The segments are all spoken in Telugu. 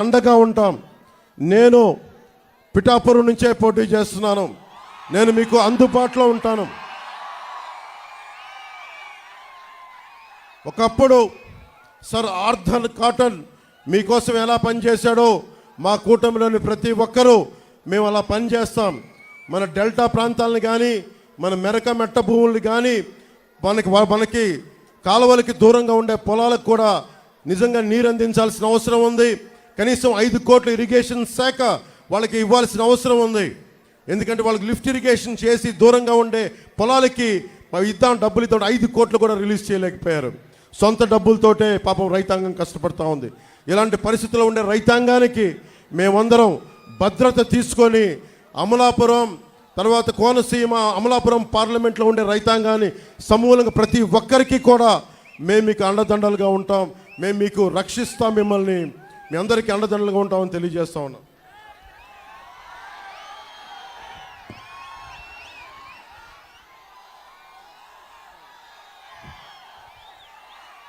అండగా ఉంటాం. నేను పిఠాపురం నుంచే పోటీ చేస్తున్నాను. నేను మీకు అందుబాటులో ఉంటాను. ఒకప్పుడు సర్ ఆర్థర్ కాటన్ మీకోసం ఎలా పనిచేశాడో మా కూటమిలోని ప్రతి ఒక్కరూ మేము అలా పనిచేస్తాం. మన డెల్టా ప్రాంతాలను కానీ, మన మెరక మెట్ట భూములు కానీ, మనకి కాలువలకి దూరంగా ఉండే పొలాలకు కూడా నిజంగా నీరు అందించాల్సిన అవసరం ఉంది. కనీసం 5 కోట్ల ఇరిగేషన్ శాఖ వాళ్ళకి ఇవ్వాల్సిన అవసరం ఉంది. ఎందుకంటే వాళ్ళకి లిఫ్ట్ ఇరిగేషన్ చేసి దూరంగా ఉండే పొలాలకి ఇద్దాం డబ్బులు ఇద్దాం 5 కోట్లు కూడా రిలీజ్ చేయలేకపోయారు. సొంత డబ్బులతోటే పాపం రైతాంగం కష్టపడుతూ ఉంది. ఇలాంటి పరిస్థితుల్లో ఉండే రైతాంగానికి మేమందరం భద్రత తీసుకొని అమలాపురం తర్వాత కోనసీమ అమలాపురం పార్లమెంట్లో ఉండే రైతాంగాన్ని సమూలంగా ప్రతి ఒక్కరికి కూడా మేము మీకు అండదండలుగా ఉంటాం. మేము మీకు రక్షిస్తాం. మిమ్మల్ని మీ అందరికీ అండదండలుగా ఉంటామని తెలియజేస్తా ఉన్నాం.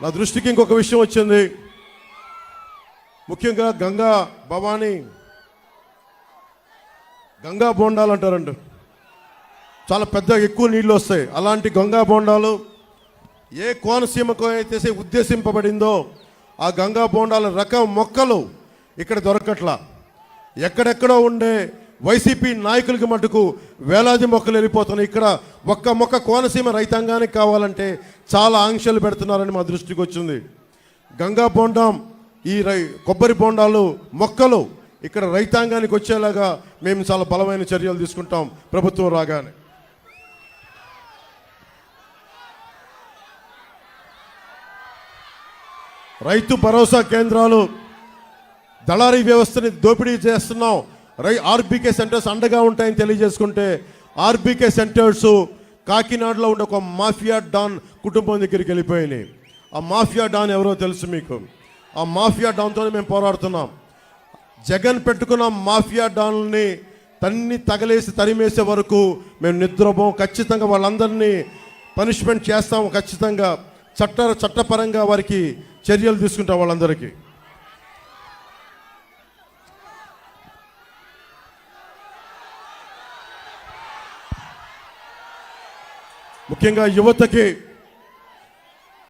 నా దృష్టికి ఇంకొక విషయం వచ్చింది. ముఖ్యంగా గంగా బోండాలు అంటారండి. చాలా పెద్ద ఎక్కువ నీళ్ళు వస్తాయి. అలాంటి గంగా బోండాలు ఏ కోనసీమకు అయితే ఉద్దేశింపబడిందో ఆ గంగా బోండాల రకం మొక్కలు ఇక్కడ దొరకట్లా. ఎక్కడెక్కడో ఉండే వైసీపీ నాయకులకి మటుకు వేలాది మొక్కలు వెళ్ళిపోతున్నాయి. ఇక్కడ ఒక్క మొక్క కోనసీమ రైతాంగానికి కావాలంటే చాలా ఆంక్షలు పెడుతున్నారని మా దృష్టికి వచ్చింది. గంగా బోండం ఈ కొబ్బరి బోండాలు మొక్కలు ఇక్కడ రైతాంగానికి వచ్చేలాగా మేము చాలా బలమైన చర్యలు తీసుకుంటాం ప్రభుత్వం రాగానే. రైతు భరోసా కేంద్రాలు దళారీ వ్యవస్థని దోపిడీ చేస్తున్నాం. ఆర్బీకే సెంటర్స్ అండగా ఉంటాయని తెలియజేసుకుంటే ఆర్బీకే సెంటర్స్ కాకినాడలో ఉండే ఒక మాఫియా డాన్ కుటుంబం దగ్గరికి వెళ్ళిపోయినాయి. ఆ మాఫియా డాన్ ఎవరో తెలుసు మీకు. ఆ మాఫియా డాన్తోనే మేము పోరాడుతున్నాం. జగన్ పెట్టుకున్న మాఫియా డాన్ని తగలేసి తరిమేసే వరకు మేము నిద్రపోం. ఖచ్చితంగా వాళ్ళందరినీ పనిష్మెంట్ చేస్తాము. ఖచ్చితంగా చట్టపరంగా వారికి చర్యలు తీసుకుంటాం వాళ్ళందరికీ. ముఖ్యంగా యువతకి